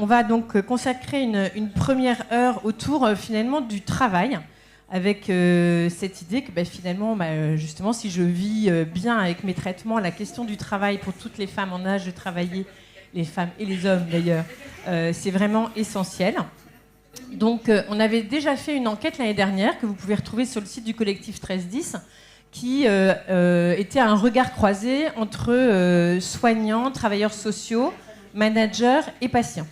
On va donc consacrer une première heure autour finalement du travail, avec cette idée que finalement, justement, si je vis bien avec mes traitements, la question du travail pour toutes les femmes en âge de travailler, les femmes et les hommes d'ailleurs, c'est vraiment essentiel. Donc on avait déjà fait une enquête l'année dernière que vous pouvez retrouver sur le site du collectif 1310, qui était un regard croisé entre soignants, travailleurs sociaux, managers et patients.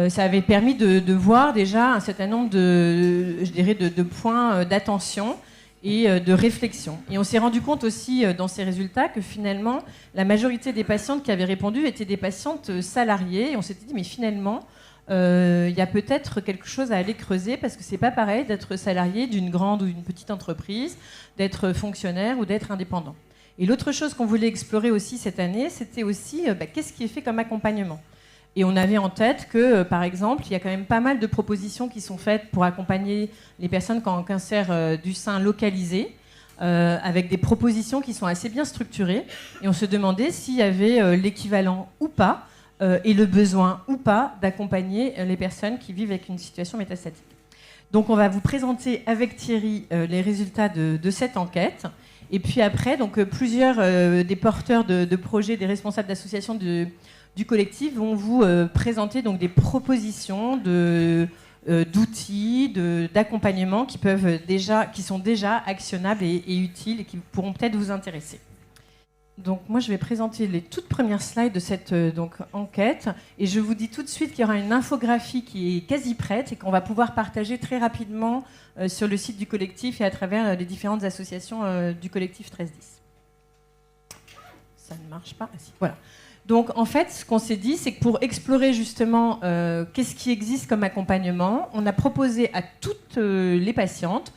Ça avait permis de voir déjà un certain nombre de points d'attention et de réflexion. Et on s'est rendu compte aussi dans ces résultats que finalement, la majorité des patientes qui avaient répondu étaient des patientes salariées. Et on s'était dit, mais finalement, il y a peut-être quelque chose à aller creuser, parce que c'est pas pareil d'être salarié d'une grande ou d'une petite entreprise, d'être fonctionnaire ou d'être indépendant. Et l'autre chose qu'on voulait explorer aussi cette année, c'était aussi qu'est-ce qui est fait comme accompagnement. Et on avait en tête que, par exemple, il y a quand même pas mal de propositions qui sont faites pour accompagner les personnes qui ont un cancer du sein localisé, avec des propositions qui sont assez bien structurées. Et on se demandait s'il y avait l'équivalent ou pas, et le besoin ou pas d'accompagner les personnes qui vivent avec une situation métastatique. Donc on va vous présenter avec Thierry les résultats de cette enquête. Et puis après, donc, plusieurs des porteurs de projets, des responsables d'associations du collectif vont vous présenter donc, des propositions d'outils, d'accompagnement qui sont déjà actionnables et utiles et qui pourront peut-être vous intéresser. Donc moi, je vais présenter les toutes premières slides de cette enquête. Et je vous dis tout de suite qu'il y aura une infographie qui est quasi prête et qu'on va pouvoir partager très rapidement sur le site du collectif et à travers les différentes associations du collectif 1310. Ça ne marche pas. Ah, si. Voilà. Donc en fait, ce qu'on s'est dit, c'est que pour explorer justement qu'est-ce qui existe comme accompagnement, on a proposé à toutes les patientes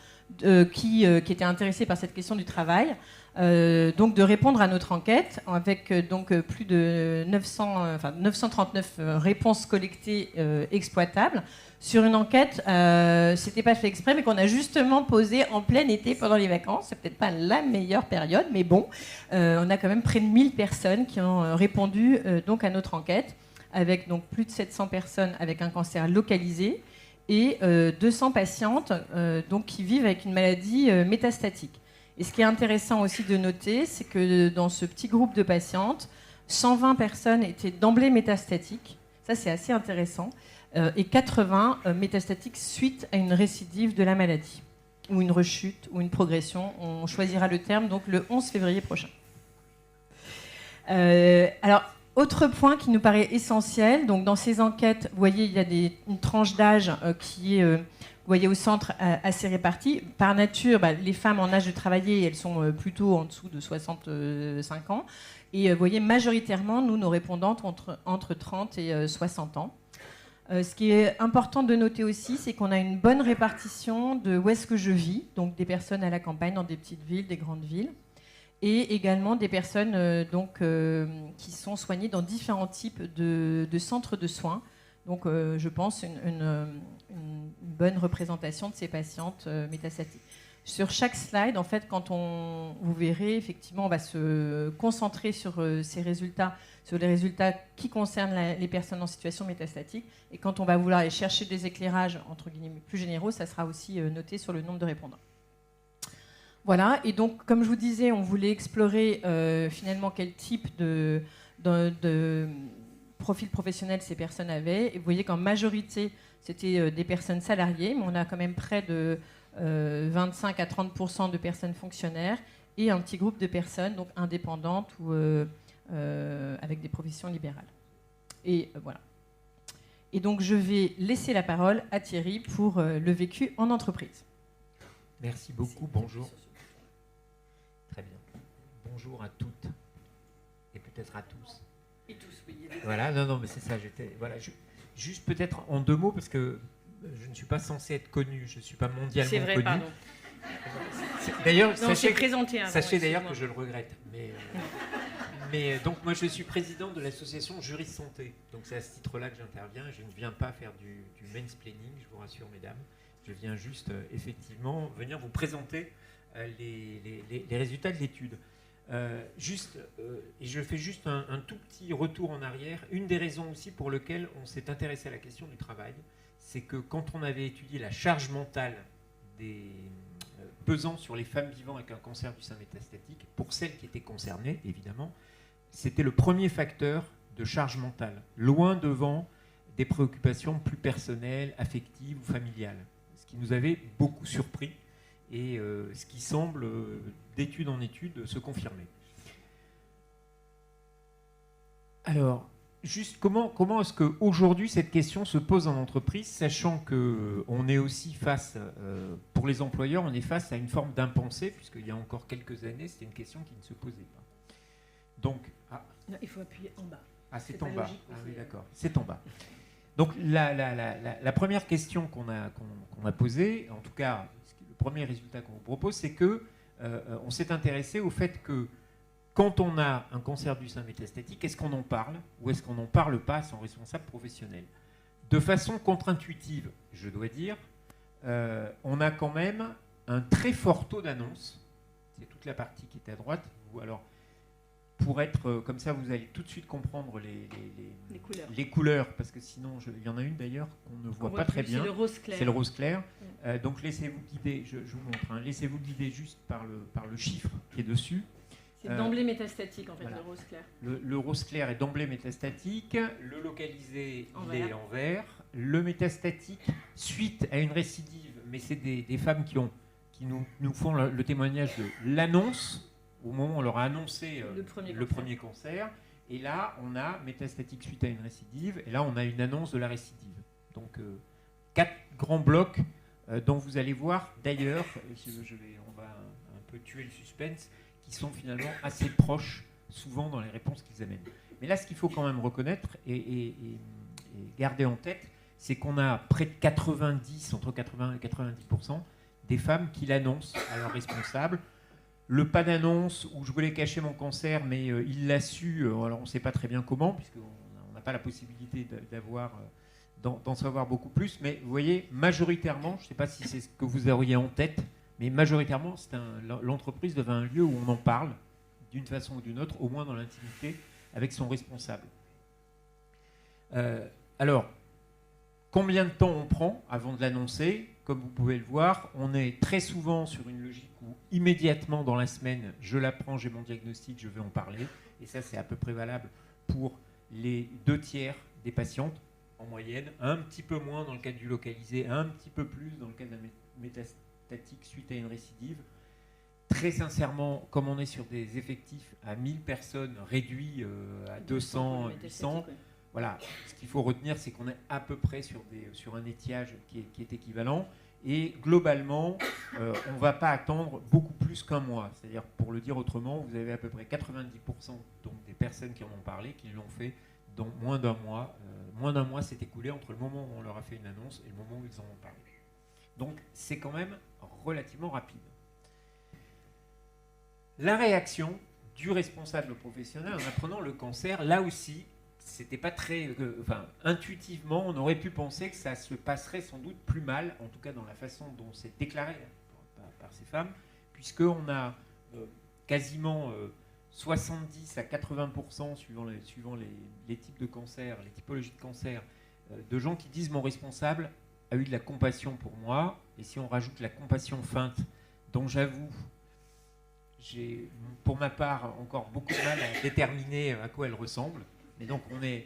qui étaient intéressées par cette question du travail, donc de répondre à notre enquête avec plus de 939 réponses collectées exploitables sur une enquête, c'était pas fait exprès, mais qu'on a justement posée en plein été pendant les vacances. C'est peut-être pas la meilleure période, mais bon, on a quand même près de 1000 personnes qui ont répondu donc à notre enquête, avec donc plus de 700 personnes avec un cancer localisé et 200 patientes donc qui vivent avec une maladie métastatique. Et ce qui est intéressant aussi de noter, c'est que dans ce petit groupe de patientes, 120 personnes étaient d'emblée métastatiques. Ça, c'est assez intéressant. Et 80 métastatiques suite à une récidive de la maladie, ou une rechute, ou une progression. On choisira le terme donc le 11 février prochain. Alors, autre point qui nous paraît essentiel, donc dans ces enquêtes, vous voyez, il y a une tranche d'âge qui est... vous voyez au centre assez répartie. Par nature, les femmes en âge de travailler, elles sont plutôt en dessous de 65 ans. Et vous voyez, majoritairement, nous, nos répondantes entre 30 et 60 ans. Ce qui est important de noter aussi, c'est qu'on a une bonne répartition de où est-ce que je vis, donc des personnes à la campagne, dans des petites villes, des grandes villes, et également des personnes qui sont soignées dans différents types de centres de soins. Donc, je pense une bonne représentation de ces patientes métastatiques. Sur chaque slide, en fait, vous verrez, effectivement, on va se concentrer sur ces résultats, sur les résultats qui concernent les personnes en situation métastatique. Et quand on va vouloir aller chercher des éclairages, entre guillemets, plus généraux, ça sera aussi noté sur le nombre de répondants. Voilà, et donc, comme je vous disais, on voulait explorer finalement quel type de profil professionnel ces personnes avaient. Et vous voyez qu'en majorité, c'était des personnes salariées, mais on a quand même près de 25 à 30% de personnes fonctionnaires et un petit groupe de personnes donc indépendantes ou avec des professions libérales. Et voilà. Et donc, je vais laisser la parole à Thierry pour le vécu en entreprise. Merci beaucoup. Bonjour. Très bien. Bonjour à toutes et peut-être à tous. Et tous, oui. Voilà, non, mais c'est ça. Voilà, juste peut-être en 2 mots, parce que je ne suis pas censé être connu, je ne suis pas mondialement connu. C'est vrai, pardon. D'ailleurs, sachez d'ailleurs que je le regrette. Mais donc moi je suis président de l'association Juris Santé. Donc c'est à ce titre-là que j'interviens. Je ne viens pas faire du mansplaining, je vous rassure mesdames. Je viens juste effectivement venir vous présenter les résultats de l'étude. Et je fais juste un tout petit retour en arrière. Une des raisons aussi pour lesquelles on s'est intéressé à la question du travail, c'est que quand on avait étudié la charge mentale pesant sur les femmes vivant avec un cancer du sein métastatique, pour celles qui étaient concernées, évidemment, c'était le premier facteur de charge mentale, loin devant des préoccupations plus personnelles, affectives ou familiales. Ce qui nous avait beaucoup surpris et ce qui semble, d'étude en étude, se confirmer. Alors, juste comment est-ce qu'aujourd'hui cette question se pose en entreprise, sachant qu'on est aussi face, pour les employeurs, on est face à une forme d'impensé, puisqu'il y a encore quelques années, c'était une question qui ne se posait pas. Donc, non, il faut appuyer en bas. Ah, c'est en bas. Ah oui, d'accord. C'est en bas. Donc, la première question qu'on a posée, en tout cas, le premier résultat qu'on vous propose, c'est que on s'est intéressé au fait que quand on a un cancer du sein métastatique, est-ce qu'on en parle ou est-ce qu'on n'en parle pas à son responsable professionnel? De façon contre-intuitive, je dois dire, on a quand même un très fort taux d'annonce. C'est toute la partie qui est à droite. Alors, pour être comme ça, vous allez tout de suite comprendre les couleurs, parce que sinon, il y en a une d'ailleurs qu'on ne voit pas très bien. C'est le rose clair. C'est le rose clair. Donc laissez-vous guider, je vous montre, hein, laissez-vous guider juste par le chiffre qui est dessus. C'est d'emblée métastatique en fait, voilà. le rose clair. Le rose clair est d'emblée métastatique, le localisé il est en vert, le métastatique suite à une récidive, mais c'est des femmes qui nous font le témoignage de l'annonce, au moment où on leur a annoncé le premier cancer, et là on a métastatique suite à une récidive, et là on a une annonce de la récidive. Donc 4 grands blocs dont vous allez voir d'ailleurs, on va un peu tuer le suspense, qui sont finalement assez proches souvent dans les réponses qu'ils amènent. Mais là ce qu'il faut quand même reconnaître et garder en tête, c'est qu'on a près de 90, entre 80 et 90% des femmes qui l'annoncent à leur responsable. Le pas d'annonce où je voulais cacher mon cancer, mais il l'a su, alors on ne sait pas très bien comment, puisqu'on n'a pas la possibilité d'en savoir beaucoup plus, mais vous voyez, majoritairement, je ne sais pas si c'est ce que vous auriez en tête, mais majoritairement, l'entreprise devient un lieu où on en parle, d'une façon ou d'une autre, au moins dans l'intimité, avec son responsable. Alors, combien de temps on prend avant de l'annoncer? Comme vous pouvez le voir, on est très souvent sur une logique où immédiatement dans la semaine, je l'apprends, j'ai mon diagnostic, je vais en parler. Et ça, c'est à peu près valable pour les 2/3 des patientes en moyenne. Un petit peu moins dans le cadre du localisé, un petit peu plus dans le cadre d'un métastatique suite à une récidive. Très sincèrement, comme on est sur des effectifs à 1000 personnes réduits à 200, 800, voilà, ce qu'il faut retenir, c'est qu'on est à peu près sur un étiage qui est équivalent. Et globalement, on ne va pas attendre beaucoup plus qu'un mois. C'est-à-dire, pour le dire autrement, vous avez à peu près 90% donc, des personnes qui en ont parlé, qui l'ont fait dans moins d'un mois. Moins d'un mois s'est écoulé entre le moment où on leur a fait une annonce et le moment où ils en ont parlé. Donc, c'est quand même relativement rapide. La réaction du responsable professionnel en apprenant le cancer, là aussi, c'était pas très... intuitivement, on aurait pu penser que ça se passerait sans doute plus mal, en tout cas dans la façon dont c'est déclaré par ces femmes, puisqu'on a quasiment 70 à 80%, suivant les types de cancer, les typologies de cancer, de gens qui disent « mon responsable a eu de la compassion pour moi », et si on rajoute la compassion feinte, dont j'avoue, j'ai pour ma part encore beaucoup de mal à déterminer à quoi elle ressemble. Mais donc on est,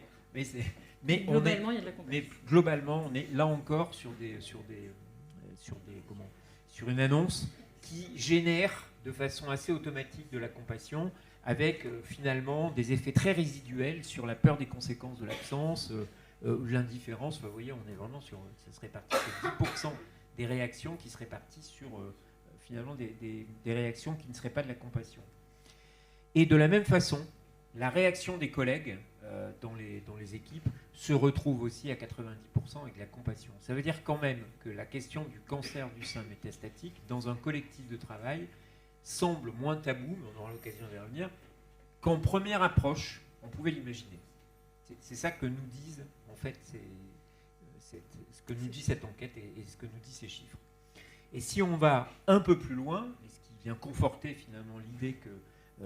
globalement, il y a de la compassion. Mais globalement, on est là encore sur une annonce qui génère de façon assez automatique de la compassion, avec finalement des effets très résiduels sur la peur des conséquences de l'absence, l'indifférence. Vous voyez, on est vraiment ça se répartit sur 10% des réactions qui se répartissent sur finalement des réactions qui ne seraient pas de la compassion. Et de la même façon, la réaction des collègues dans les équipes se retrouve aussi à 90% avec la compassion. Ça veut dire quand même que la question du cancer du sein métastatique dans un collectif de travail semble moins tabou, mais on aura l'occasion d'y revenir, qu'en première approche, on pouvait l'imaginer. C'est ça que nous disent, en fait, ce que nous dit cette enquête et ce que nous disent ces chiffres. Et si on va un peu plus loin, et ce qui vient conforter finalement l'idée que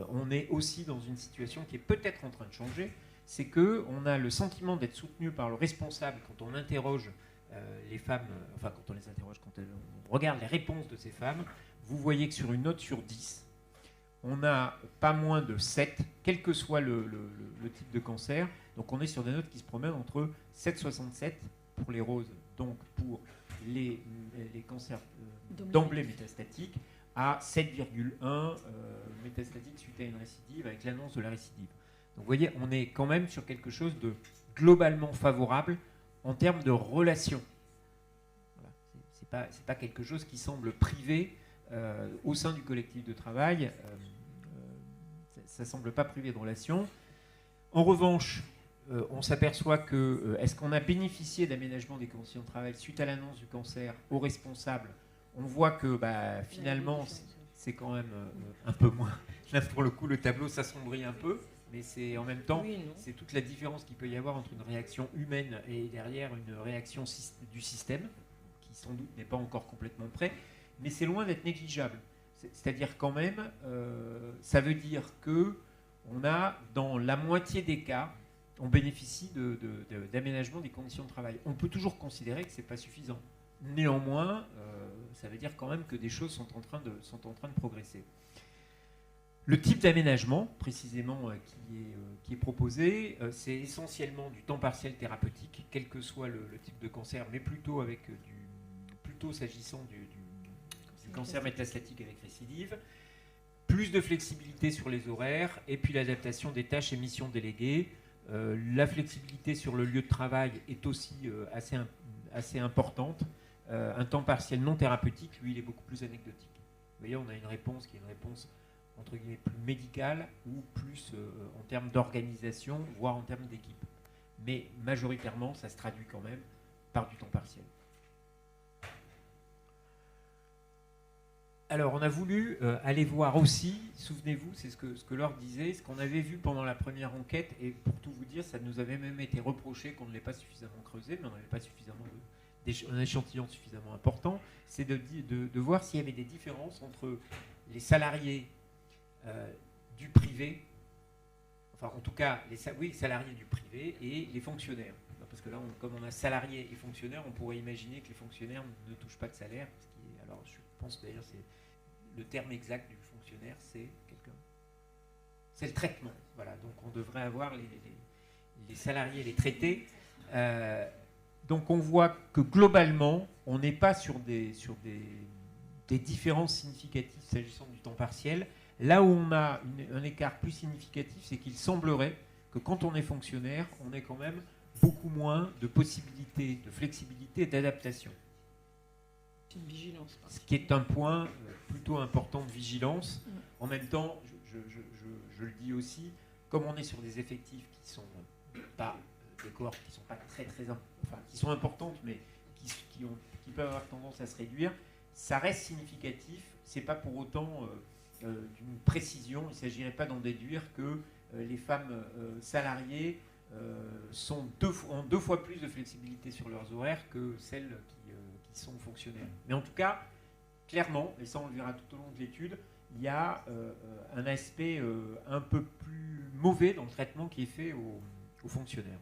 on est aussi dans une situation qui est peut-être en train de changer, c'est qu'on a le sentiment d'être soutenu par le responsable quand on interroge les femmes, enfin quand on les interroge, quand on regarde les réponses de ces femmes, vous voyez que sur une note sur 10, on n'a pas moins de 7, quel que soit le type de cancer. Donc on est sur des notes qui se promènent entre 7,67 pour les roses, donc pour les cancers d'emblée métastatiques, à 7,1 métastatiques suite à une récidive, avec l'annonce de la récidive. Donc vous voyez, on est quand même sur quelque chose de globalement favorable en termes de relations. Voilà. C'est pas quelque chose qui semble privé au sein du collectif de travail. Ça ne semble pas privé de relations. En revanche, on s'aperçoit que, est-ce qu'on a bénéficié d'aménagement des conditions de travail suite à l'annonce du cancer aux responsables? On voit que finalement, c'est quand même un peu moins. Là, pour le coup, le tableau s'assombrit un peu, mais c'est en même temps, c'est toute la différence qu'il peut y avoir entre une réaction humaine et derrière une réaction du système, qui sans doute n'est pas encore complètement prêt, mais c'est loin d'être négligeable. C'est-à-dire quand même, ça veut dire que on a, dans la moitié des cas, on bénéficie d'aménagement des conditions de travail. On peut toujours considérer que ce n'est pas suffisant. Néanmoins, ça veut dire quand même que des choses sont en train de progresser. Le type d'aménagement, précisément, qui est proposé, c'est essentiellement du temps partiel thérapeutique, quel que soit le type de cancer, mais plutôt s'agissant du cancer métastatique avec récidive, plus de flexibilité sur les horaires, et puis l'adaptation des tâches et missions déléguées. La flexibilité sur le lieu de travail est aussi assez importante. Un temps partiel non thérapeutique, lui, il est beaucoup plus anecdotique. Vous voyez, on a une réponse qui est une réponse entre guillemets plus médicale ou plus en termes d'organisation, voire en termes d'équipe. Mais majoritairement, ça se traduit quand même par du temps partiel. Alors, on a voulu aller voir aussi, souvenez-vous, c'est ce que Laure disait, ce qu'on avait vu pendant la première enquête, et pour tout vous dire, ça nous avait même été reproché qu'on ne l'ait pas suffisamment creusé, mais on n'avait pas suffisamment un échantillon suffisamment important, c'est de voir s'il y avait des différences entre les salariés du privé, enfin en tout cas, les salariés du privé et les fonctionnaires. Parce que là, comme on a salariés et fonctionnaires, on pourrait imaginer que les fonctionnaires ne touchent pas de salaire, alors je pense d'ailleurs c'est le terme exact du fonctionnaire, c'est le traitement. Voilà, donc on devrait avoir les salariés, les traités. Donc on voit que globalement, on n'est pas sur des différences significatives s'agissant du temps partiel. Là où on a un écart plus significatif, c'est qu'il semblerait que quand on est fonctionnaire, on ait quand même beaucoup moins de possibilités de flexibilité et d'adaptation. Une vigilance. Ce qui est un point plutôt important de vigilance. En même temps, je le dis aussi, comme on est sur des effectifs qui sont pas des cohortes qui sont pas très enfin qui sont importantes, mais qui peuvent avoir tendance à se réduire, ça reste significatif. C'est pas pour autant d'une précision. Il ne s'agirait pas d'en déduire que les femmes salariées ont 2 fois plus de flexibilité sur leurs horaires que celles qui sont fonctionnaires. Mais en tout cas, clairement, et ça on le verra tout au long de l'étude, il y a un aspect un peu plus mauvais dans le traitement qui est fait aux fonctionnaires.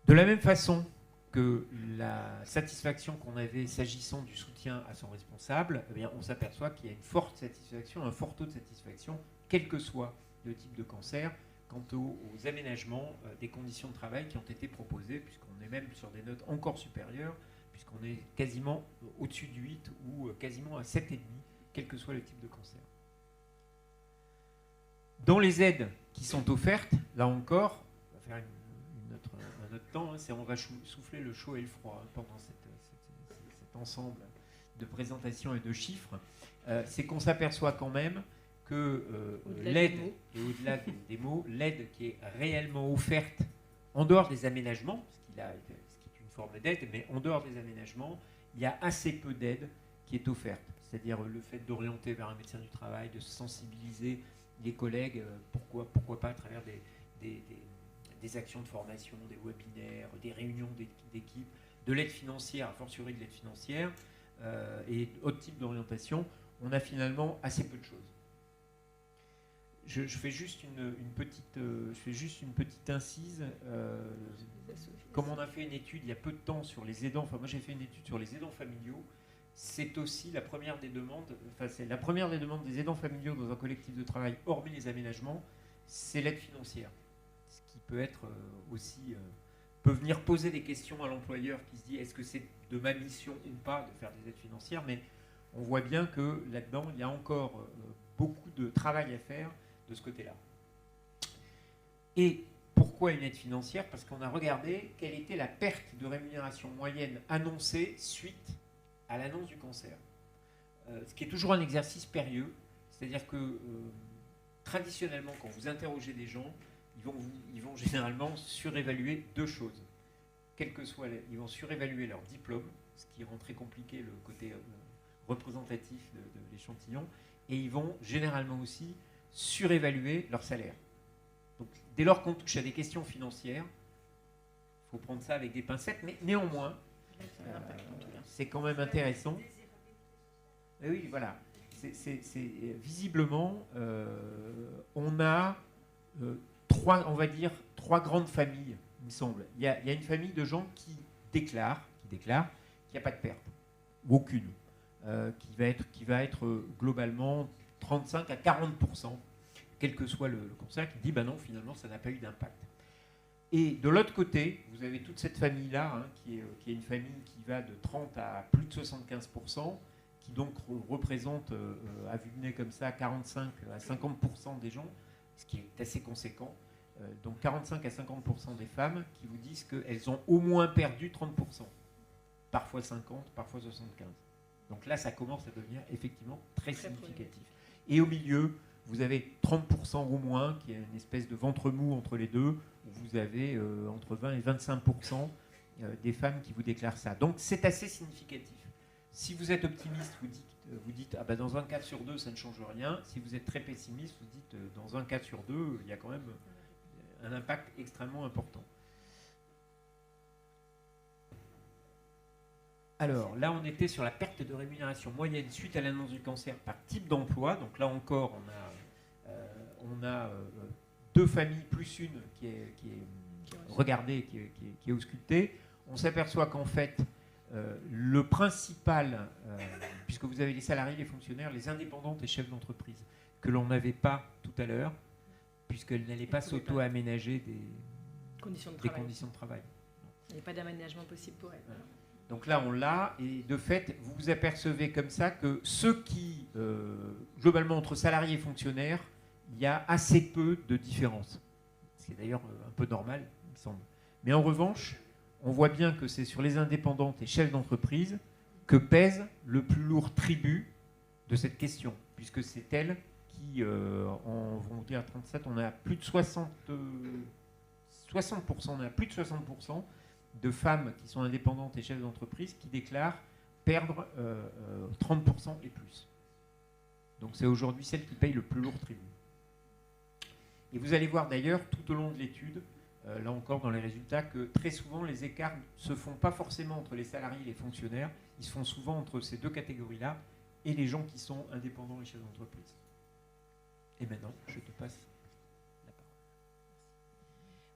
De la même façon que la satisfaction qu'on avait s'agissant du soutien à son responsable, eh bien, on s'aperçoit qu'il y a une forte satisfaction, un fort taux de satisfaction, quel que soit le type de cancer, quant aux aménagements des conditions de travail qui ont été proposés, puisqu'on est même sur des notes encore supérieures, puisqu'on est quasiment au-dessus de 8 ou quasiment à 7,5, quel que soit le type de cancer. Dans les aides qui sont offertes, là encore, on va faire un autre temps, on va souffler le chaud et le froid pendant cet ensemble de présentations et de chiffres, c'est qu'on s'aperçoit quand même que l'aide, et au-delà des mots, l'aide qui est réellement offerte en dehors des aménagements, ce qui est une forme d'aide, mais en dehors des aménagements, il y a assez peu d'aide qui est offerte. C'est-à-dire le fait d'orienter vers un médecin du travail, de sensibiliser les collègues, pourquoi pas à travers des actions de formation, des webinaires, des réunions d'équipe, de l'aide financière, a fortiori de l'aide financière, et autres types d'orientation, on a finalement assez peu de choses. je fais juste une petite incise. Comme on a fait une étude il y a peu de temps sur les aidants, moi j'ai fait une étude sur les aidants familiaux, c'est aussi la première des demandes, c'est la première des demandes des aidants familiaux dans un collectif de travail, hormis les aménagements, c'est l'aide financière. Ce qui peut être aussi, peut venir poser des questions à l'employeur qui se dit est-ce que c'est de ma mission ou pas de faire des aides financières, mais on voit bien que là-dedans, il y a encore beaucoup de travail à faire de ce côté-là. Et pourquoi une aide financière? Parce qu'on a regardé quelle était la perte de rémunération moyenne annoncée suite à l'annonce du cancer. Ce qui est toujours un exercice périlleux, c'est-à-dire que traditionnellement, quand vous interrogez des gens, ils vont généralement surévaluer deux choses. Quel que soit, ils vont surévaluer leur diplôme, ce qui rend très compliqué le côté représentatif de l'échantillon, et ils vont généralement aussi surévaluer leur salaire. Donc, dès lors qu'on touche à des questions financières, il faut prendre ça avec des pincettes, mais néanmoins, c'est quand même intéressant. Et oui, voilà. Visiblement, on a trois grandes familles, il me semble. Il y a une famille de gens qui déclarent qu'il n'y a pas de perte, ou aucune, qui va être globalement 35 à 40%, quel que soit le cancer, qui dit ben non, finalement, ça n'a pas eu d'impact. Et de l'autre côté, vous avez toute cette famille-là, qui est une famille qui va de 30 à plus de 75%, qui donc représente, à vue de nez comme ça, 45 à 50% des gens, ce qui est assez conséquent. Donc 45 à 50% des femmes qui vous disent qu'elles ont au moins perdu 30%, parfois 50, parfois 75. Donc là, ça commence à devenir effectivement très significatif. Et au milieu, vous avez 30% ou moins, qui est une espèce de ventre mou entre les deux, où vous avez entre 20 et 25% des femmes qui vous déclarent ça. Donc c'est assez significatif. Si vous êtes optimiste, vous dites ah ben dans un cas sur deux, ça ne change rien. Si vous êtes très pessimiste, vous dites dans un cas sur deux, il y a quand même un impact extrêmement important. Alors là, on était sur la perte de rémunération moyenne suite à l'annonce du cancer par type d'emploi. Donc là encore, on a deux familles plus une qui est regardée, qui est auscultée. On s'aperçoit qu'en fait, le principal, puisque vous avez les salariés, les fonctionnaires, les indépendantes et chefs d'entreprise, que l'on n'avait pas tout à l'heure, puisqu'elles n'allaient pas s'auto-aménager des conditions de travail. Il n'y a pas d'aménagement possible pour elles. Voilà. Donc là, on l'a, et de fait, vous vous apercevez comme ça que ceux qui, globalement, entre salariés et fonctionnaires, il y a assez peu de différence. C'est d'ailleurs un peu normal, il me semble. Mais en revanche, on voit bien que c'est sur les indépendantes et chefs d'entreprise que pèse le plus lourd tribut de cette question, puisque c'est elles qui, en vont dire à 37, on a plus de 60%, on a plus de 60% de femmes qui sont indépendantes et chefs d'entreprise qui déclarent perdre 30% et plus. Donc c'est aujourd'hui celle qui paye le plus lourd tribut. Et vous allez voir d'ailleurs tout au long de l'étude, là encore dans les résultats, que très souvent les écarts ne se font pas forcément entre les salariés et les fonctionnaires, ils se font souvent entre ces deux catégories-là et les gens qui sont indépendants et chefs d'entreprise. Et maintenant, je te passe la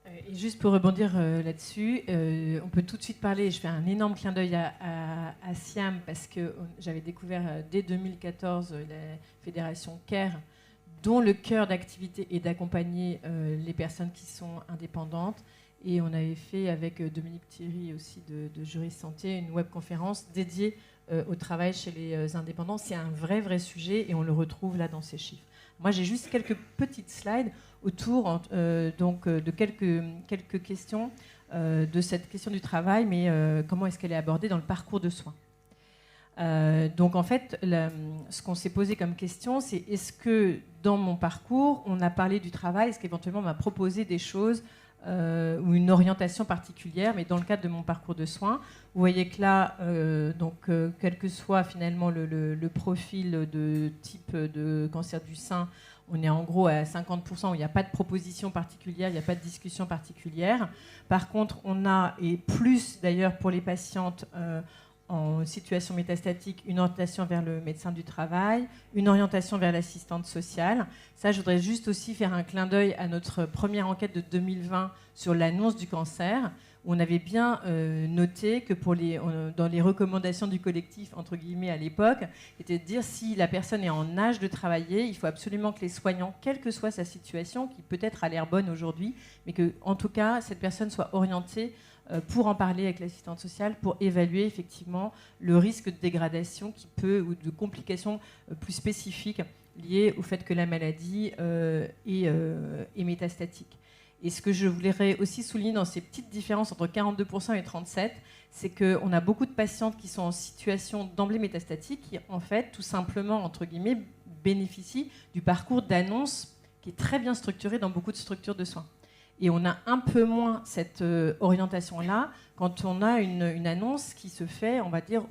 parole. Et juste pour rebondir là-dessus, on peut tout de suite parler, je fais un énorme clin d'œil à SIAM, parce que j'avais découvert dès 2014 la fédération CARE, dont le cœur d'activité est d'accompagner les personnes qui sont indépendantes. Et on avait fait avec Dominique Thierry aussi de Juris Santé une webconférence dédiée au travail chez les indépendants. C'est un vrai sujet et on le retrouve là dans ces chiffres. Moi, j'ai juste quelques petites slides autour de quelques questions de cette question du travail, mais comment est-ce qu'elle est abordée dans le parcours de soins. Donc en fait, ce qu'on s'est posé comme question, c'est est-ce que dans mon parcours, on a parlé du travail, est-ce qu'éventuellement on m'a proposé des choses ou une orientation particulière, mais dans le cadre de mon parcours de soins, vous voyez que là, quel que soit finalement le profil de type de cancer du sein, on est en gros à 50% où il n'y a pas de proposition particulière, il n'y a pas de discussion particulière. Par contre, on a, et plus d'ailleurs pour les patientes, en situation métastatique, une orientation vers le médecin du travail, une orientation vers l'assistante sociale. Ça, je voudrais juste aussi faire un clin d'œil à notre première enquête de 2020 sur l'annonce du cancer, où on avait bien noté que dans les recommandations du collectif, entre guillemets, à l'époque, était de dire si la personne est en âge de travailler, il faut absolument que les soignants, quelle que soit sa situation, qui peut-être a l'air bonne aujourd'hui, mais que, en tout cas, cette personne soit orientée pour en parler avec l'assistante sociale, pour évaluer effectivement le risque de dégradation ou de complications plus spécifiques liées au fait que la maladie est métastatique. Et ce que je voudrais aussi souligner dans ces petites différences entre 42% et 37%, c'est qu'on a beaucoup de patientes qui sont en situation d'emblée métastatique qui, en fait, tout simplement, entre guillemets, bénéficient du parcours d'annonce qui est très bien structuré dans beaucoup de structures de soins. Et on a un peu moins cette orientation-là quand on a une annonce qui se fait, on va dire,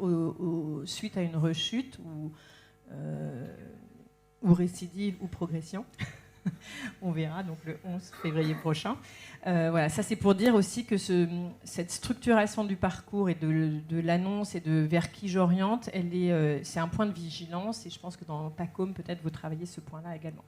suite à une rechute ou récidive ou progression. On verra donc le 11 février prochain. Voilà, ça c'est pour dire aussi que cette structuration du parcours et de l'annonce et de vers qui j'oriente, c'est un point de vigilance et je pense que dans PACOM, peut-être vous travaillez ce point-là également.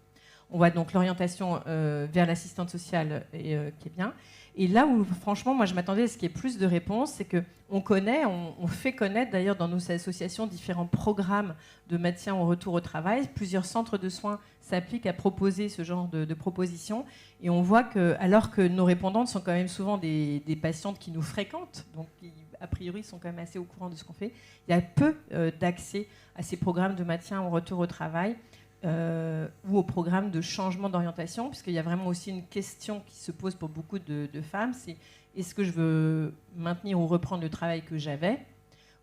On voit donc l'orientation vers l'assistante sociale qui est bien. Et là où, franchement, moi, je m'attendais à ce qu'il y ait plus de réponses, c'est qu'on fait connaître, d'ailleurs, dans nos associations, différents programmes de maintien au retour au travail. Plusieurs centres de soins s'appliquent à proposer ce genre de propositions. Et on voit que, alors que nos répondantes sont quand même souvent des patientes qui nous fréquentent, donc qui, a priori, sont quand même assez au courant de ce qu'on fait, il y a peu d'accès à ces programmes de maintien au retour au travail. Ou au programme de changement d'orientation, puisqu'il y a vraiment aussi une question qui se pose pour beaucoup de femmes, c'est est-ce que je veux maintenir ou reprendre le travail que j'avais,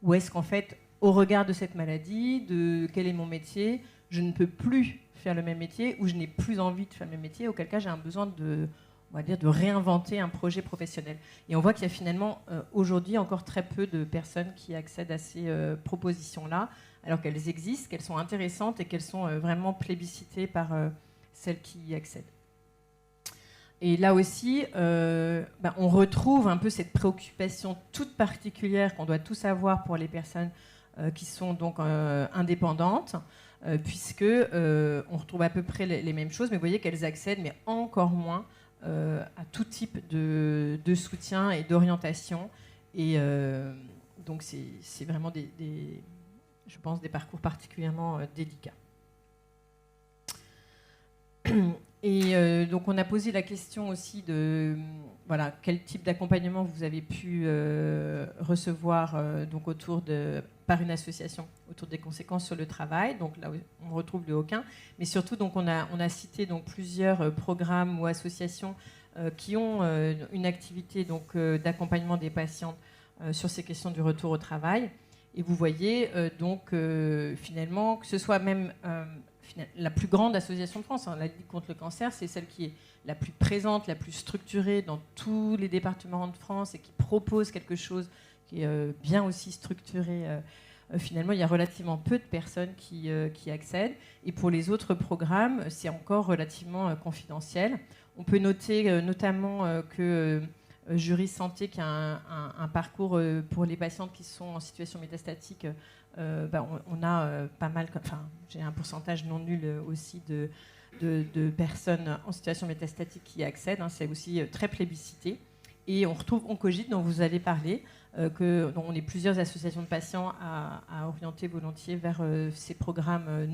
ou est-ce qu'en fait, au regard de cette maladie, de quel est mon métier, je ne peux plus faire le même métier, ou je n'ai plus envie de faire le même métier, auquel cas j'ai un besoin de réinventer un projet professionnel. Et on voit qu'il y a finalement aujourd'hui encore très peu de personnes qui accèdent à ces propositions-là, alors qu'elles existent, qu'elles sont intéressantes et qu'elles sont vraiment plébiscitées par celles qui y accèdent. Et là aussi, on retrouve un peu cette préoccupation toute particulière qu'on doit tous avoir pour les personnes qui sont donc indépendantes, puisque on retrouve à peu près les mêmes choses, mais vous voyez qu'elles accèdent, mais encore moins, à tout type de soutien et d'orientation. Et donc c'est vraiment je pense, des parcours particulièrement délicats. Et donc on a posé la question aussi de quel type d'accompagnement vous avez pu recevoir donc par une association autour des conséquences sur le travail. Donc là on retrouve le aucun, mais surtout donc on a cité donc plusieurs programmes ou associations qui ont une activité donc d'accompagnement des patients sur ces questions du retour au travail. Et vous voyez finalement que ce soit même la plus grande association de France, la Ligue contre le cancer, c'est celle qui est la plus présente, la plus structurée dans tous les départements de France et qui propose quelque chose qui est bien aussi structuré. Finalement, il y a relativement peu de personnes qui accèdent. Et pour les autres programmes, c'est encore relativement confidentiel. On peut noter notamment que Jury Santé, qui a un parcours pour les patientes qui sont en situation métastatique, on a pas mal, j'ai un pourcentage non nul aussi de personnes en situation métastatique qui y accèdent. C'est aussi très plébiscité. Et on retrouve Oncogite, dont vous avez parlé, dont on est plusieurs associations de patients à orienter volontiers vers ces programmes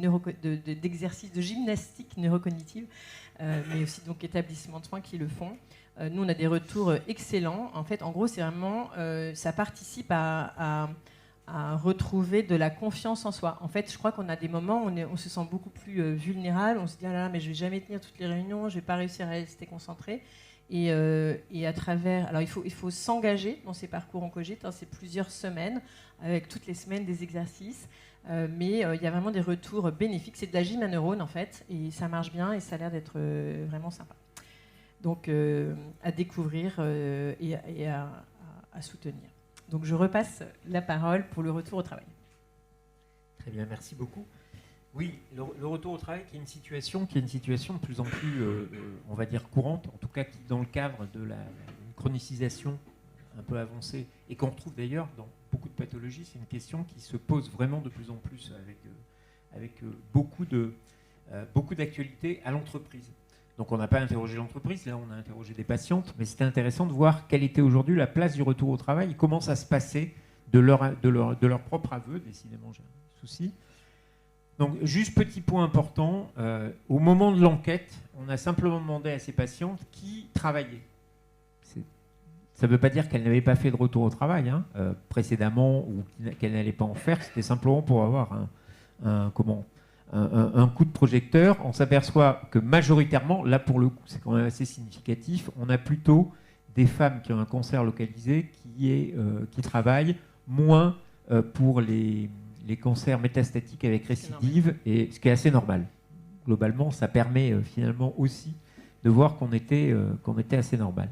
d'exercice de gymnastique neurocognitive, mais aussi donc établissements de soins qui le font. Nous, on a des retours excellents. En fait, en gros, c'est vraiment, ça participe à retrouver de la confiance en soi. En fait, je crois qu'on a des moments où on se sent beaucoup plus vulnérable. On se dit, ah là là, mais je vais jamais tenir toutes les réunions, je vais pas réussir à rester concentré. Et à travers, alors il faut s'engager dans ces parcours Oncogite. C'est plusieurs semaines, avec toutes les semaines des exercices. Mais il y a vraiment des retours bénéfiques. C'est de la gym à neurones, en fait, et ça marche bien et ça a l'air d'être vraiment sympa. Donc à découvrir et à soutenir. Donc je repasse la parole pour le retour au travail. Très bien, merci beaucoup. Oui, le retour au travail qui est une situation de plus en plus, on va dire, courante, en tout cas qui, dans le cadre de une chronicisation un peu avancée, et qu'on retrouve d'ailleurs dans beaucoup de psychopathologie, c'est une question qui se pose vraiment de plus en plus avec beaucoup d'actualité à l'entreprise. Donc on n'a pas interrogé l'entreprise, là on a interrogé des patientes, mais c'était intéressant de voir quelle était aujourd'hui la place du retour au travail et comment ça se passait de leur propre aveu, décidément j'ai un souci. Donc juste petit point important, au moment de l'enquête, on a simplement demandé à ces patientes qui travaillaient. Ça ne veut pas dire qu'elles n'avaient pas fait de retour au travail précédemment ou qu'elles n'allaient pas en faire, c'était simplement pour avoir un coup de projecteur. On s'aperçoit que majoritairement, là pour le coup c'est quand même assez significatif, on a plutôt des femmes qui ont un cancer localisé qui travaillent moins pour les cancers métastatiques avec récidive, et ce qui est assez normal. Globalement, ça permet finalement aussi de voir qu'on était assez normal.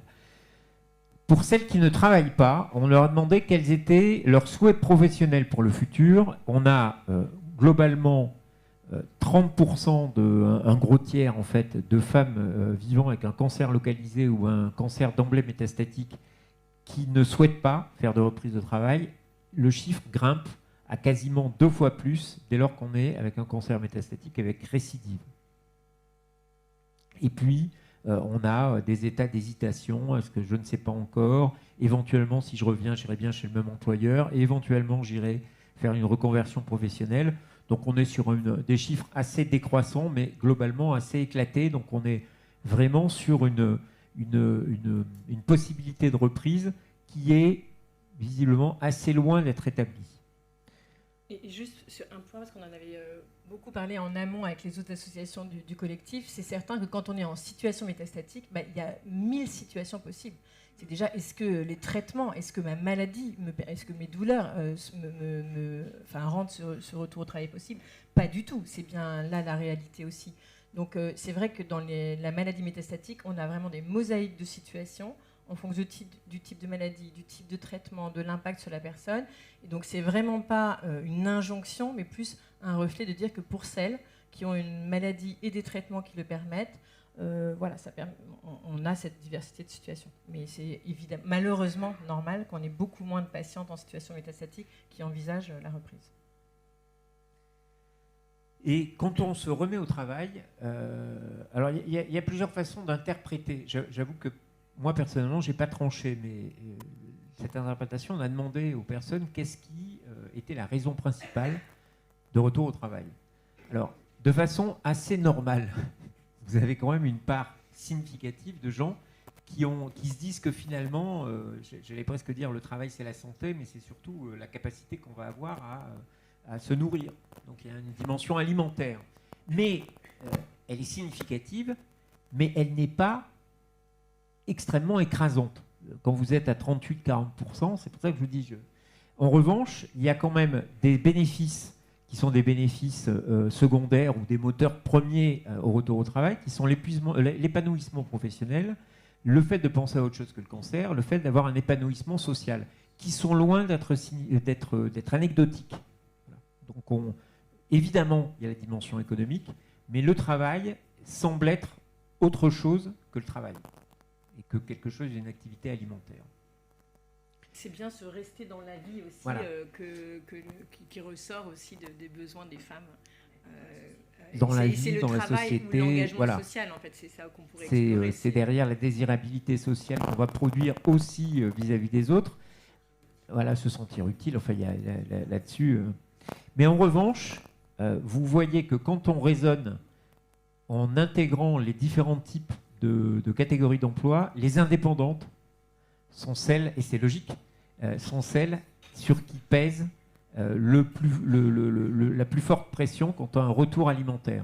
Pour celles qui ne travaillent pas, on leur a demandé quels étaient leurs souhaits professionnels pour le futur. On a globalement 30%, un gros tiers en fait, de femmes vivant avec un cancer localisé ou un cancer d'emblée métastatique qui ne souhaitent pas faire de reprise de travail. Le chiffre grimpe à quasiment 2 fois plus dès lors qu'on est avec un cancer métastatique avec récidive. Et puis, on a des états d'hésitation, est-ce que je ne sais pas encore, éventuellement si je reviens, j'irai bien chez le même employeur, et éventuellement j'irai faire une reconversion professionnelle. Donc on est sur des chiffres assez décroissants, mais globalement assez éclatés, donc on est vraiment sur une possibilité de reprise qui est visiblement assez loin d'être établie. Et juste sur un point, parce qu'on en avait beaucoup parlé en amont avec les autres associations du collectif, c'est certain que quand on est en situation métastatique, il y a 1000 situations possibles. C'est déjà, est-ce que les traitements, est-ce que ma maladie, est-ce que mes douleurs rendent ce retour au travail possible? Pas du tout, c'est bien là la réalité aussi. Donc c'est vrai que dans la maladie métastatique, on a vraiment des mosaïques de situations en fonction du type de maladie, du type de traitement, de l'impact sur la personne. Et donc, c'est vraiment pas une injonction, mais plus un reflet de dire que pour celles qui ont une maladie et des traitements qui le permettent, on a cette diversité de situations. Mais c'est évidemment, malheureusement normal qu'on ait beaucoup moins de patientes en situation métastatique qui envisagent la reprise. Et quand on se remet au travail, alors il y a plusieurs façons d'interpréter. J'avoue que moi, personnellement, je n'ai pas tranché, mais cette interprétation, on a demandé aux personnes qu'est-ce qui était la raison principale de retour au travail. Alors, de façon assez normale, vous avez quand même une part significative de gens qui se disent que finalement, j'allais presque dire le travail c'est la santé, mais c'est surtout la capacité qu'on va avoir à se nourrir. Donc il y a une dimension alimentaire. Mais elle est significative, mais elle n'est pas extrêmement écrasante. Quand vous êtes à 38-40%, c'est pour ça que je vous dis. En revanche, il y a quand même des bénéfices qui sont des bénéfices secondaires ou des moteurs premiers au retour au travail, qui sont l'épanouissement professionnel, le fait de penser à autre chose que le cancer, le fait d'avoir un épanouissement social, qui sont loin d'être anecdotiques. Voilà. Donc évidemment, il y a la dimension économique, mais le travail semble être autre chose que le travail, et que quelque chose d'une activité alimentaire. C'est bien se rester dans la vie aussi, voilà. qui ressort aussi des besoins des femmes. Dans la vie, dans la société. C'est l'engagement social, en fait, c'est ça qu'on pourrait explorer. C'est derrière la désirabilité sociale qu'on va produire aussi vis-à-vis des autres. Voilà, se sentir utile, enfin, il y a là-dessus. Mais en revanche, vous voyez que quand on raisonne en intégrant les différents types de catégories d'emploi, les indépendantes sont celles, et c'est logique, sont celles sur qui pèse la plus forte pression quant à un retour alimentaire.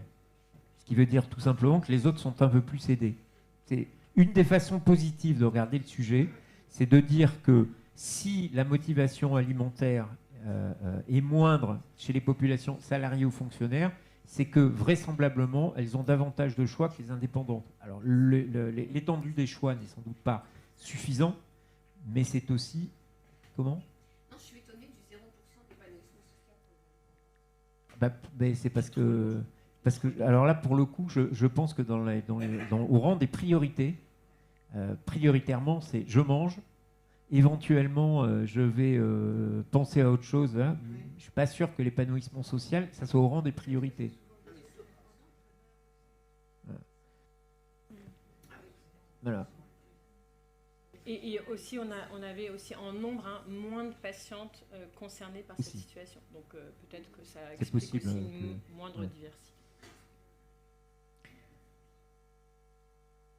Ce qui veut dire tout simplement que les autres sont un peu plus aidés. C'est une des façons positives de regarder le sujet, c'est de dire que si la motivation alimentaire est moindre chez les populations salariées ou fonctionnaires, c'est que vraisemblablement, elles ont davantage de choix que les indépendantes. Alors, l'étendue des choix n'est sans doute pas suffisant, mais c'est aussi... Comment ? Non, je suis étonnée du 0% d'épanouissement social. C'est parce que... Alors là, pour le coup, je pense que au rang des priorités, prioritairement, c'est je mange, éventuellement, je vais penser à autre chose. Hein. Je ne suis pas sûr que l'épanouissement social, ça soit au rang des priorités. Voilà. Et aussi, on avait aussi en nombre moins de patientes concernées par cette situation. Donc peut-être que ça explique possible, aussi une moindre diversité.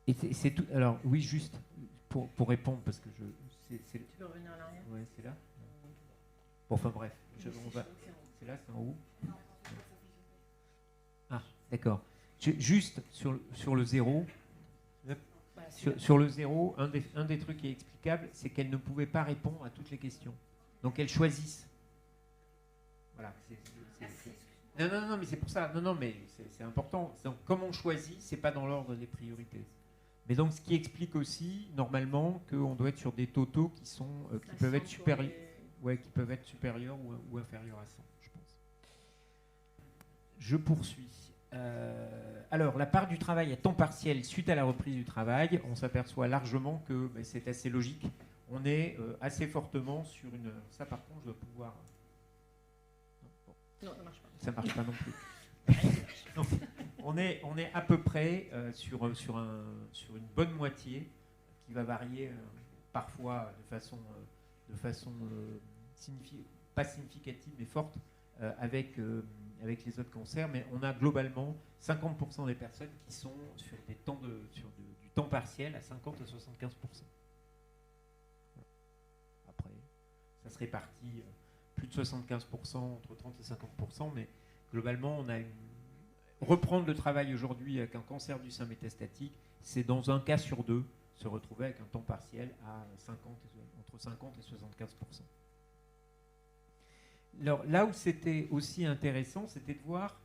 Et c'est tout. Alors oui, juste pour répondre parce que Tu peux revenir en arrière. Ouais, c'est là. Bon, enfin bref, c'est là, c'est en haut. Ah, d'accord. Juste sur le zéro. Sur le zéro, un des trucs qui est explicable, c'est qu'elles ne pouvaient pas répondre à toutes les questions. Donc elles choisissent. Voilà. Non, mais c'est pour ça. Non, mais c'est important. Donc comme on choisit, c'est pas dans l'ordre des priorités. Mais donc ce qui explique aussi, normalement, qu'on doit être sur des totaux qui peuvent être supérieurs, qui peuvent être supérieurs ou inférieurs à 100, je pense. Je poursuis. Alors, la part du travail à temps partiel suite à la reprise du travail, on s'aperçoit largement que c'est assez logique. On est assez fortement sur une... Ça, par contre, je dois pouvoir... Non, ça marche pas. Ça marche pas non plus. Donc, on est à peu près sur une bonne moitié qui va varier parfois de façon pas significative mais forte avec les autres cancers, mais on a globalement 50% des personnes qui sont sur du temps partiel à 50 à 75%. Après, ça se répartit plus de 75% entre 30 et 50%, mais globalement, on a reprendre le travail aujourd'hui avec un cancer du sein métastatique, c'est dans un cas sur deux se retrouver avec un temps partiel à entre 50 et 75%. Alors, là où c'était aussi intéressant, c'était de voir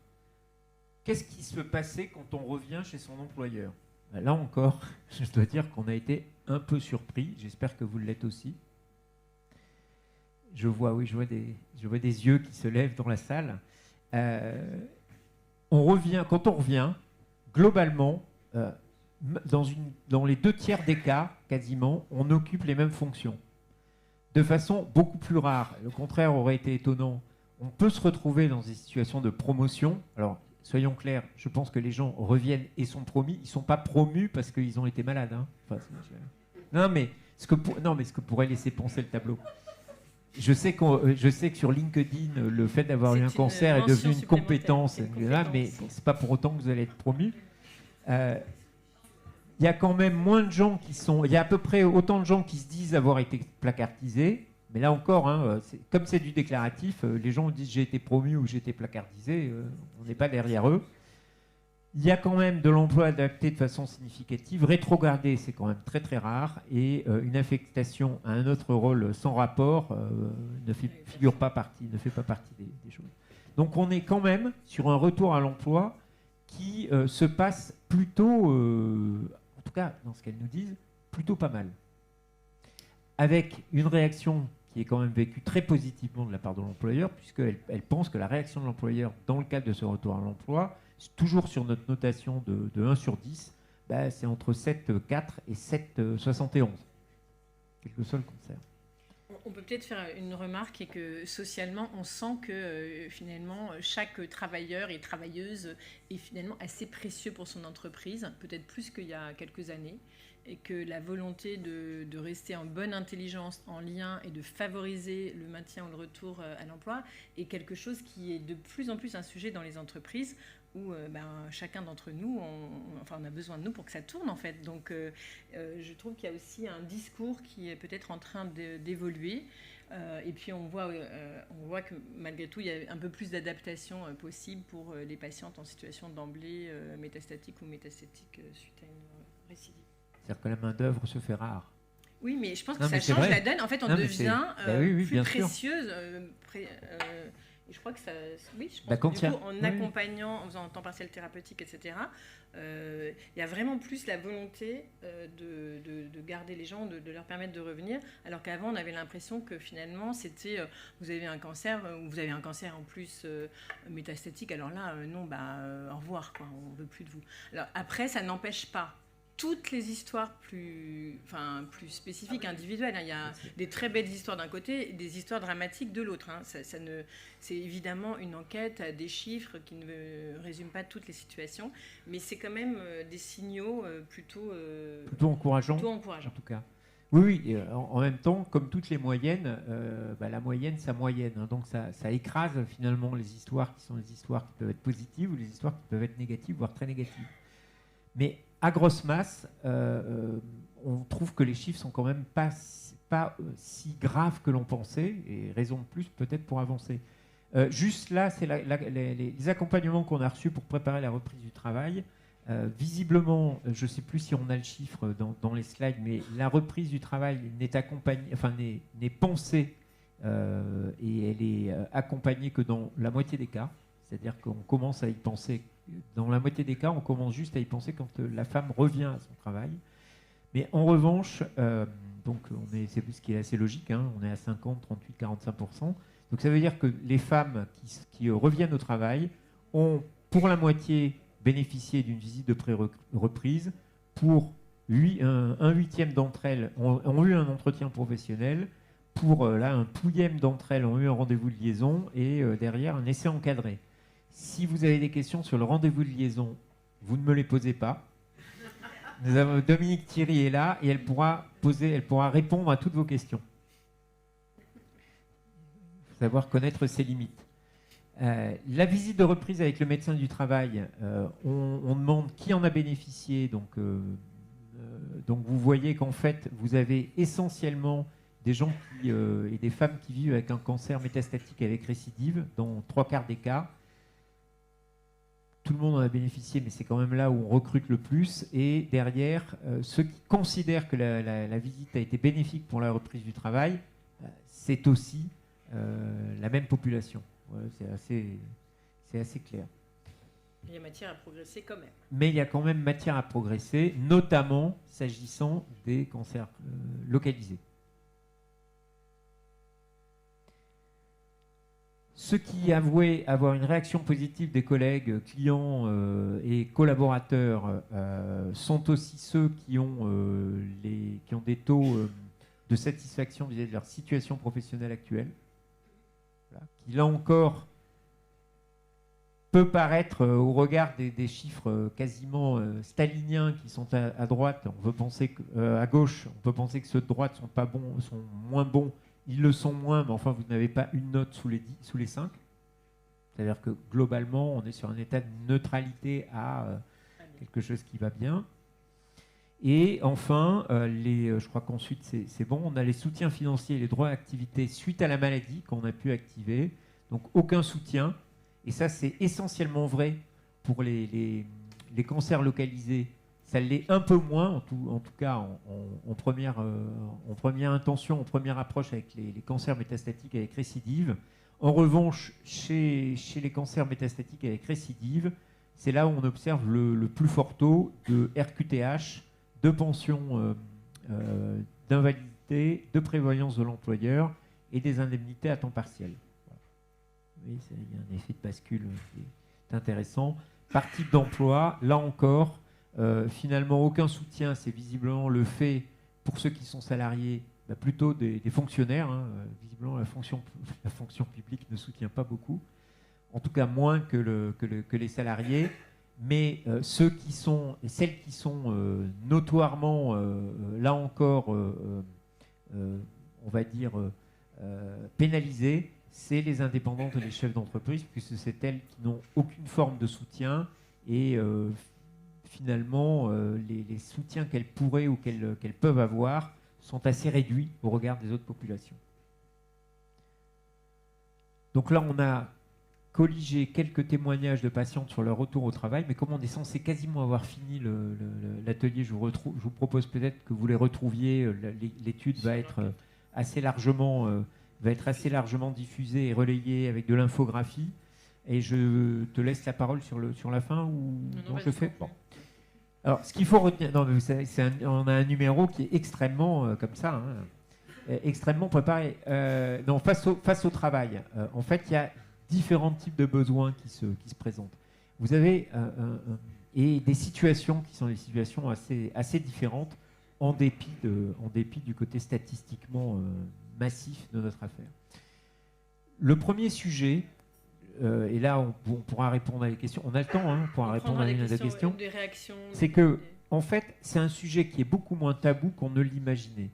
qu'est-ce qui se passait quand on revient chez son employeur. Là encore, je dois dire qu'on a été un peu surpris. J'espère que vous l'êtes aussi. Je vois des yeux qui se lèvent dans la salle. Quand on revient, globalement, dans les 2/3 des cas, quasiment, on occupe les mêmes fonctions. De façon beaucoup plus rare. Le contraire aurait été étonnant. On peut se retrouver dans des situations de promotion. Alors, soyons clairs, je pense que les gens reviennent et sont promis. Ils ne sont pas promus parce qu'ils ont été malades. Hein. Enfin, non, mais ce que pourrait laisser penser le tableau. Je sais que sur LinkedIn, le fait d'avoir eu un cancer est devenu une compétence. Là, mais ce n'est pas pour autant que vous allez être promu. Il y a quand même moins de gens il y a à peu près autant de gens qui se disent avoir été placardisés, mais là encore, comme c'est du déclaratif, les gens disent j'ai été promu ou j'ai été placardisé, on n'est pas derrière eux. Il y a quand même de l'emploi adapté de façon significative. Rétrogradé, c'est quand même très très rare, et une affectation à un autre rôle sans rapport ne fait pas partie des choses. Donc on est quand même sur un retour à l'emploi qui se passe plutôt, en tout cas dans ce qu'elles nous disent, plutôt pas mal. Avec une réaction qui est quand même vécue très positivement de la part de l'employeur, puisqu'elle pense que la réaction de l'employeur dans le cadre de ce retour à l'emploi, toujours sur notre notation de 1 sur 10, c'est entre 7,4 et 7,71. Quel que soit le cancer. On peut peut-être faire une remarque, et que socialement, on sent que finalement, chaque travailleur et travailleuse est finalement assez précieux pour son entreprise, peut-être plus qu'il y a quelques années, et que la volonté de rester en bonne intelligence, en lien, et de favoriser le maintien ou le retour à l'emploi est quelque chose qui est de plus en plus un sujet dans les entreprises, où chacun d'entre nous, on a besoin de nous pour que ça tourne, en fait. Donc, je trouve qu'il y a aussi un discours qui est peut-être en train d'évoluer. Et puis, on voit que malgré tout, il y a un peu plus d'adaptation possible pour les patientes en situation d'emblée métastatique ou métastatique suite à une récidive. C'est-à-dire que la main-d'œuvre se fait rare. Oui, mais je pense que ça change la donne. En fait, on devient plus précieuse. Et je crois que ça... Oui, je pense que du coup, en accompagnant, en faisant un temps partiel thérapeutique, etc., il y a vraiment plus la volonté de garder les gens, de leur permettre de revenir, alors qu'avant, on avait l'impression que finalement, c'était vous avez un cancer, ou vous avez un cancer en plus métastatique, alors là, non, au revoir, quoi, on ne veut plus de vous. Alors après, ça n'empêche pas toutes les histoires plus spécifiques, individuelles. Il y a des très belles histoires d'un côté et des histoires dramatiques de l'autre. C'est évidemment une enquête à des chiffres qui ne résument pas toutes les situations, mais c'est quand même des signaux plutôt encourageants. En tout cas. Oui, en même temps, comme toutes les moyennes, la moyenne, sa moyenne. Hein, donc ça écrase finalement les histoires qui sont des histoires qui peuvent être positives ou les histoires qui peuvent être négatives, voire très négatives. Mais à grosse masse, on trouve que les chiffres sont quand même pas si graves que l'on pensait, et raison de plus peut-être pour avancer. Juste là, c'est les accompagnements qu'on a reçus pour préparer la reprise du travail. Visiblement, je ne sais plus si on a le chiffre dans les slides, mais la reprise du travail n'est pensée et elle est accompagnée que dans la moitié des cas. C'est-à-dire qu'on commence à y penser, dans la moitié des cas, on commence juste à y penser quand la femme revient à son travail. Mais en revanche, c'est ce qui est assez logique, hein, on est à 50, 38, 45%. Donc ça veut dire que les femmes qui reviennent au travail ont pour la moitié bénéficié d'une visite de pré-reprise. Pour un huitième d'entre elles ont eu un entretien professionnel. Pour un pouillème d'entre elles ont eu un rendez-vous de liaison et derrière un essai encadré. Si vous avez des questions sur le rendez-vous de liaison, vous ne me les posez pas. Nous avons Dominique Thierry est là et elle pourra répondre à toutes vos questions. Il faut savoir connaître ses limites. La visite de reprise avec le médecin du travail, on demande qui en a bénéficié. Donc vous voyez qu'en fait, vous avez essentiellement des gens et des femmes qui vivent avec un cancer métastatique avec récidive, dans 3/4 des cas. Tout le monde en a bénéficié, mais c'est quand même là où on recrute le plus. Et derrière, ceux qui considèrent que la visite a été bénéfique pour la reprise du travail, c'est aussi la même population. Ouais, c'est assez clair. Il y a matière à progresser quand même. Mais il y a quand même matière à progresser, notamment s'agissant des cancers localisés. Ceux qui avouaient avoir une réaction positive des collègues, clients et collaborateurs sont aussi ceux qui ont des taux de satisfaction vis-à-vis de leur situation professionnelle actuelle. Voilà, qui là encore peut paraître au regard des chiffres quasiment staliniens qui sont à droite, on veut penser à gauche, on peut penser que ceux de droite sont pas bons, sont moins bons. Ils le sont moins, mais enfin, vous n'avez pas une note sous les 5. C'est-à-dire que globalement, on est sur un état de neutralité à quelque chose qui va bien. Et enfin, je crois qu'ensuite, c'est bon, on a les soutiens financiers et les droits à activité suite à la maladie qu'on a pu activer. Donc, aucun soutien. Et ça, c'est essentiellement vrai pour les cancers localisés. Ça l'est un peu moins, en tout cas en première intention, en première approche avec les cancers métastatiques avec récidive. En revanche, chez les cancers métastatiques avec récidive, c'est là où on observe le plus fort taux de RQTH, de pension d'invalidité, de prévoyance de l'employeur et des indemnités à temps partiel. Oui, il y a un effet de bascule qui est intéressant. Par type d'emploi, là encore, finalement, aucun soutien, c'est visiblement le fait, pour ceux qui sont salariés, plutôt des fonctionnaires. Hein. Visiblement, la fonction publique ne soutient pas beaucoup, en tout cas moins que les salariés. Mais celles qui sont notoirement, là encore, on va dire, pénalisées, c'est les indépendantes et les chefs d'entreprise, puisque c'est elles qui n'ont aucune forme de soutien et finalement, les soutiens qu'elles pourraient ou qu'elles peuvent avoir sont assez réduits au regard des autres populations. Donc là, on a colligé quelques témoignages de patientes sur leur retour au travail, mais comme on est censé quasiment avoir fini l'atelier, je vous propose peut-être que vous les retrouviez. L'étude va être assez largement diffusée et relayée avec de l'infographie. Et je te laisse la parole sur la fin ou non, je fais bon. Alors, ce qu'il faut retenir, non, mais vous savez, on a un numéro qui est extrêmement comme ça, hein, extrêmement préparé. Non, face au travail, en fait, il y a différents types de besoins qui se présentent. Vous avez et des situations qui sont des situations assez différentes en dépit du côté statistiquement massif de notre affaire. Le premier sujet, et là on pourra répondre à les questions, on a le temps, hein, on pourra répondre à une des questions, c'est que en fait c'est un sujet qui est beaucoup moins tabou qu'on ne l'imaginait.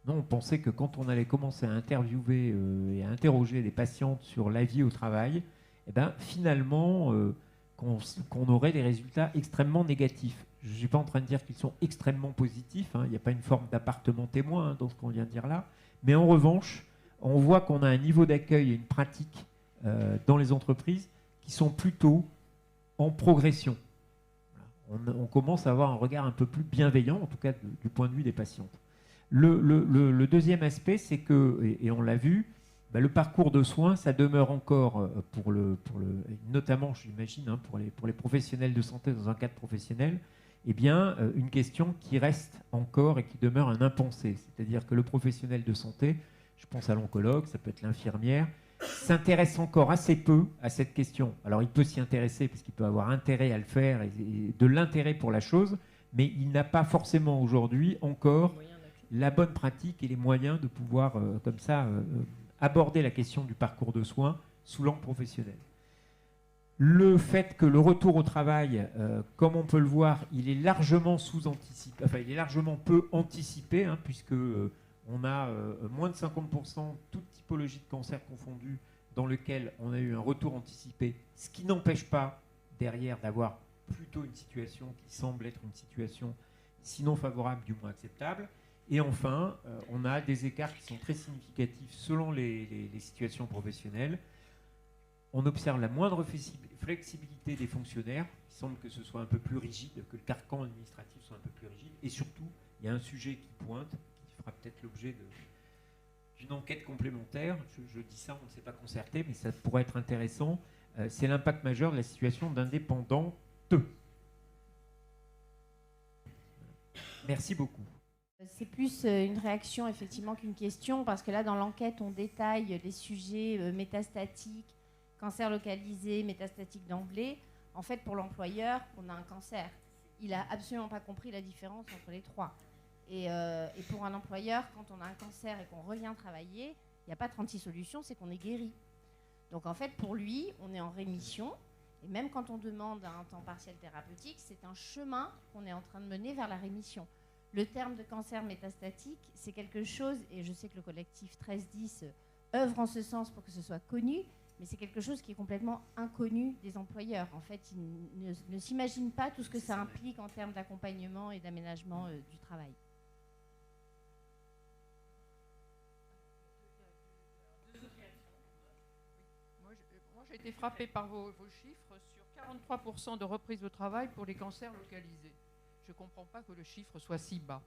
Non, on pensait que quand on allait commencer à interviewer et à interroger des patientes sur la vie au travail, eh ben, finalement, qu'on aurait des résultats extrêmement négatifs. Je ne suis pas en train de dire qu'ils sont extrêmement positifs, hein, il n'y a pas une forme d'appartement témoin, hein, dans ce qu'on vient de dire là, mais en revanche, on voit qu'on a un niveau d'accueil et une pratique dans les entreprises qui sont plutôt en progression. On commence à avoir un regard un peu plus bienveillant, en tout cas du point de vue des patientes. Le deuxième aspect, c'est que, et on l'a vu, le parcours de soins, ça demeure encore, notamment, j'imagine, hein, pour les professionnels de santé dans un cadre professionnel, eh bien, une question qui reste encore et qui demeure un impensé. C'est-à-dire que le professionnel de santé, je pense à l'oncologue, ça peut être l'infirmière, s'intéresse encore assez peu à cette question. Alors, il peut s'y intéresser parce qu'il peut avoir intérêt à le faire et de l'intérêt pour la chose, mais il n'a pas forcément aujourd'hui encore la bonne pratique et les moyens de pouvoir, comme ça, aborder la question du parcours de soins sous l'angle professionnel. Le fait que le retour au travail, comme on peut le voir, il est largement sous-anticipé, enfin il est largement peu anticipé, hein, puisque on a moins de 50%, toute typologie de cancer confondue, dans lequel on a eu un retour anticipé, ce qui n'empêche pas derrière d'avoir plutôt une situation qui semble être une situation sinon favorable, du moins acceptable. Et enfin, on a des écarts qui sont très significatifs selon les situations professionnelles. On observe la moindre flexibilité des fonctionnaires. Il semble que ce soit un peu plus rigide, que le carcan administratif soit un peu plus rigide. Et surtout, il y a un sujet qui pointe, qui fera peut-être l'objet d'une enquête complémentaire. Je dis ça, on ne s'est pas concerté, mais ça pourrait être intéressant. C'est l'impact majeur de la situation d'indépendante. Merci beaucoup. C'est plus une réaction effectivement qu'une question, parce que là dans l'enquête on détaille les sujets métastatiques, cancer localisé, métastatique d'emblée. En fait pour l'employeur on a un cancer. Il n'a absolument pas compris la différence entre les trois. Et pour un employeur, quand on a un cancer et qu'on revient travailler, il n'y a pas 36 solutions, c'est qu'on est guéri. Donc en fait pour lui on est en rémission. Et même quand on demande un temps partiel thérapeutique, c'est un chemin qu'on est en train de mener vers la rémission. Le terme de cancer métastatique, c'est quelque chose, et je sais que le collectif 1310 œuvre en ce sens pour que ce soit connu, mais c'est quelque chose qui est complètement inconnu des employeurs. En fait, ils ne s'imaginent pas tout ce que ça implique en termes d'accompagnement et d'aménagement du travail. Moi, j'ai été frappée par vos chiffres sur 43% de reprise au travail pour les cancers localisés. Je ne comprends pas que le chiffre soit si bas.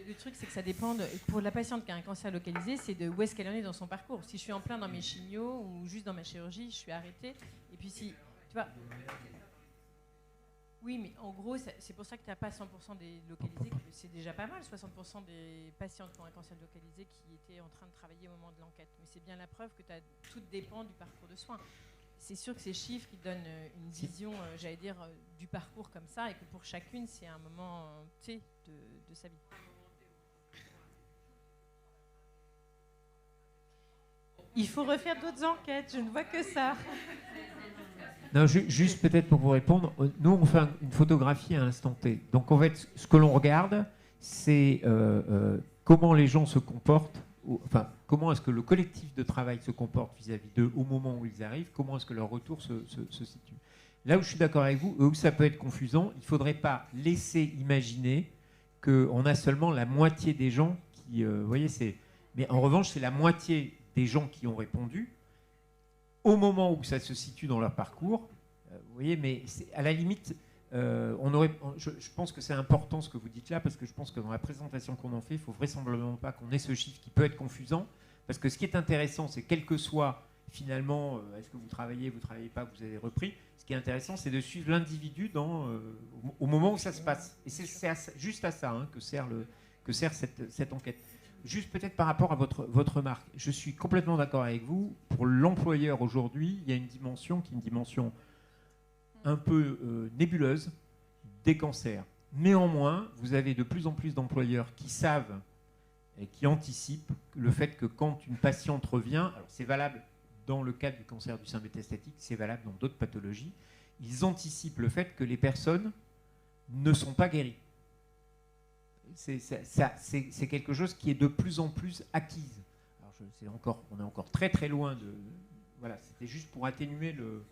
Le truc, c'est que ça dépend. Pour la patiente qui a un cancer localisé, c'est de où est-ce qu'elle en est dans son parcours. Si je suis en plein dans mes chimios ou juste dans ma chirurgie, je suis arrêtée. Et puis si, tu vois. Oui, mais en gros, c'est pour ça que tu n'as pas 100% des localisés. C'est déjà pas mal, 60% des patientes qui ont un cancer localisé qui étaient en train de travailler au moment de l'enquête. Mais c'est bien la preuve que tout dépend du parcours de soins. C'est sûr que ces chiffres qui donnent une vision, j'allais dire, du parcours comme ça, et que pour chacune, c'est un moment de sa vie. Il faut refaire d'autres enquêtes, je ne vois que ça. Non, juste peut-être pour vous répondre, nous on fait une photographie à l'instant T. Donc en fait, ce que l'on regarde, c'est comment les gens se comportent. Enfin, comment est-ce que le collectif de travail se comporte vis-à-vis d'eux au moment où ils arrivent, comment est-ce que leur retour se situe. Là où je suis d'accord avec vous, où ça peut être confusant, il ne faudrait pas laisser imaginer qu'on a seulement la moitié des gens qui... vous voyez, mais en revanche, c'est la moitié des gens qui ont répondu au moment où ça se situe dans leur parcours. Vous voyez, mais à la limite... je pense que c'est important ce que vous dites là, parce que je pense que dans la présentation qu'on en fait, il ne faut vraisemblablement pas qu'on ait ce chiffre qui peut être confusant, parce que ce qui est intéressant, c'est quel que soit finalement, est-ce que vous travaillez pas, vous avez repris, ce qui est intéressant, c'est de suivre l'individu au moment où ça se passe. Et c'est juste à ça que sert cette enquête. Juste peut-être par rapport à votre remarque, je suis complètement d'accord avec vous, pour l'employeur aujourd'hui, il y a une dimension qui est une dimension un peu nébuleuse des cancers. Néanmoins, vous avez de plus en plus d'employeurs qui savent et qui anticipent le fait que quand une patiente revient, alors c'est valable dans le cadre du cancer du sein métastatique, c'est valable dans d'autres pathologies, ils anticipent le fait que les personnes ne sont pas guéries. C'est quelque chose qui est de plus en plus acquise. Alors on est encore très très loin de... Voilà, c'était juste pour atténuer le...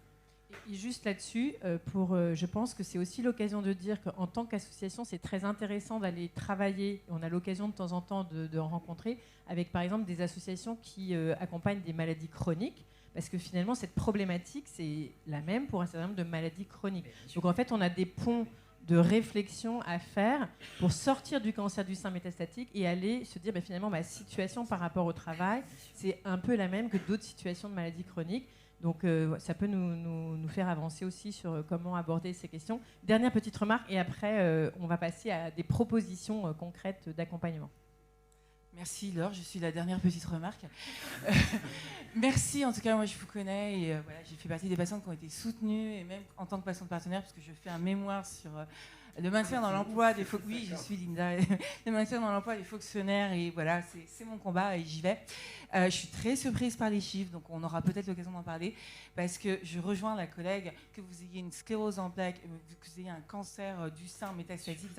Et juste là-dessus, je pense que c'est aussi l'occasion de dire qu'en tant qu'association, c'est très intéressant d'aller travailler. On a l'occasion de temps en temps de rencontrer avec, par exemple, des associations qui accompagnent des maladies chroniques. Parce que finalement, cette problématique, c'est la même pour un certain nombre de maladies chroniques. Donc en fait, on a des ponts de réflexion à faire pour sortir du cancer du sein métastatique et aller se dire finalement, ma situation par rapport au travail, c'est un peu la même que d'autres situations de maladies chroniques. Donc ça peut nous faire avancer aussi sur comment aborder ces questions. Dernière petite remarque et après on va passer à des propositions concrètes d'accompagnement. Merci Laure, je suis la dernière petite remarque. Merci, en tout cas moi je vous connais et voilà, j'ai fait partie des patientes qui ont été soutenues et même en tant que patiente partenaire parce que je fais un mémoire sur le maintien dans l'emploi des fonctionnaires. Oui, je suis Linda. Le maintien dans l'emploi des fonctionnaires et voilà, c'est mon combat et j'y vais. Je suis très surprise par les chiffres, donc on aura peut-être l'occasion d'en parler parce que je rejoins la collègue, que vous ayez une sclérose en plaques, que vous ayez un cancer du sein métastatique,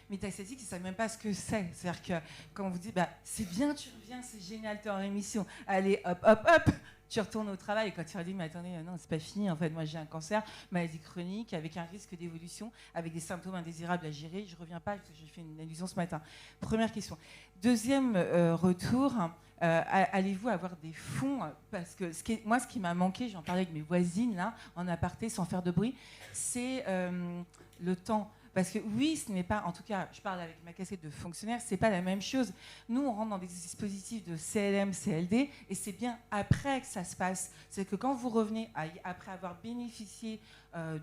métastatique, ils ne savent même pas ce que c'est. C'est-à-dire que quand on vous dit, c'est bien, tu reviens, c'est génial, tu es en rémission, allez, hop, hop, hop, tu retournes au travail. Et quand tu leur dis, mais attendez, non, c'est pas fini, en fait, moi j'ai un cancer, maladie chronique, avec un risque d'évolution, avec des symptômes indésirables à gérer, je reviens pas parce que j'ai fait une allusion ce matin. Première question. Deuxième retour, allez-vous avoir des fonds? Parce que ce qui m'a manqué, j'en parlais avec mes voisines, là, en aparté, sans faire de bruit, c'est le temps. Parce que oui, ce n'est pas, en tout cas, je parle avec ma casquette de fonctionnaire, c'est pas la même chose. Nous, on rentre dans des dispositifs de CLM, CLD, et c'est bien après que ça se passe. C'est que quand vous revenez, après avoir bénéficié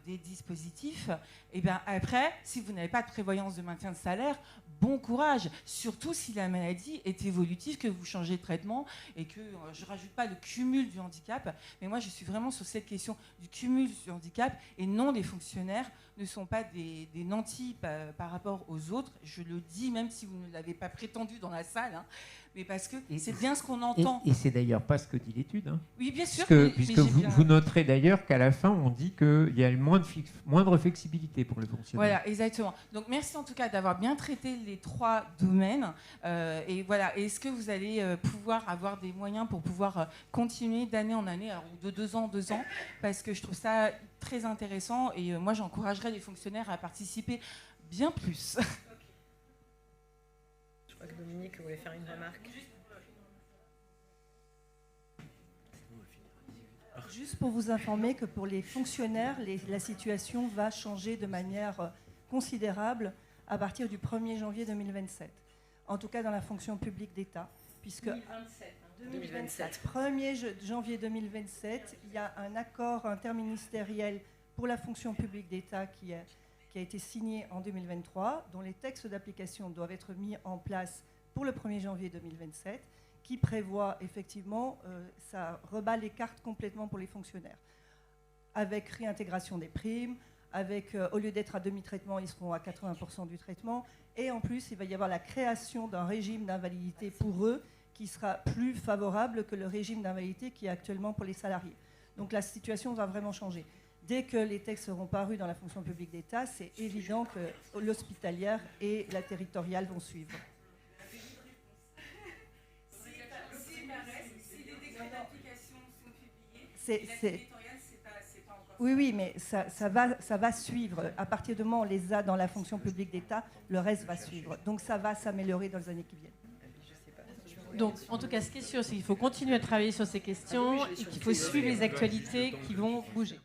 des dispositifs, et bien après, si vous n'avez pas de prévoyance de maintien de salaire, bon courage. Surtout si la maladie est évolutive, que vous changez de traitement, et que je ne rajoute pas le cumul du handicap, mais moi, je suis vraiment sur cette question du cumul du handicap, et non, les fonctionnaires ne sont pas des nantis par rapport aux autres. Je le dis, même si vous ne l'avez pas prétendu dans la salle, hein, mais parce que c'est bien ce qu'on entend. Et c'est d'ailleurs pas ce que dit l'étude. Hein. Oui, bien sûr. Puisque vous noterez d'ailleurs qu'à la fin, on dit qu'il y a moindre flexibilité pour les fonctionnaires. Voilà, exactement. Donc merci en tout cas d'avoir bien traité les trois domaines. Et voilà, est-ce que vous allez pouvoir avoir des moyens pour pouvoir continuer d'année en année, alors, de 2 ans en 2 ans, parce que je trouve ça très intéressant et moi j'encouragerais les fonctionnaires à participer bien plus. Je crois que Dominique voulait faire une remarque. Juste pour vous informer que pour les fonctionnaires, la situation va changer de manière considérable à partir du 1er janvier 2027. En tout cas dans la fonction publique d'État, puisque 2027. 1er janvier 2027, il y a un accord interministériel pour la fonction publique d'État qui a été signé en 2023, dont les textes d'application doivent être mis en place pour le 1er janvier 2027, qui prévoit effectivement, ça rebat les cartes complètement pour les fonctionnaires, avec réintégration des primes, avec, au lieu d'être à demi-traitement, ils seront à 80% du traitement, et en plus, il va y avoir la création d'un régime d'invalidité pour eux, qui sera plus favorable que le régime d'invalidité qui est actuellement pour les salariés. Donc la situation va vraiment changer. Dès que les textes seront parus dans la fonction publique d'État, c'est évident que l'hospitalière et la territoriale vont suivre. Si les décrets d'application sont publiés, la territoriale, c'est pas encore... Oui, mais ça va suivre. À partir du moment où on les a dans la fonction publique d'État, le reste va suivre. Donc ça va s'améliorer dans les années qui viennent. Donc, en tout cas, ce qui est sûr, c'est qu'il faut continuer à travailler sur ces questions et qu'il faut suivre les actualités qui vont bouger.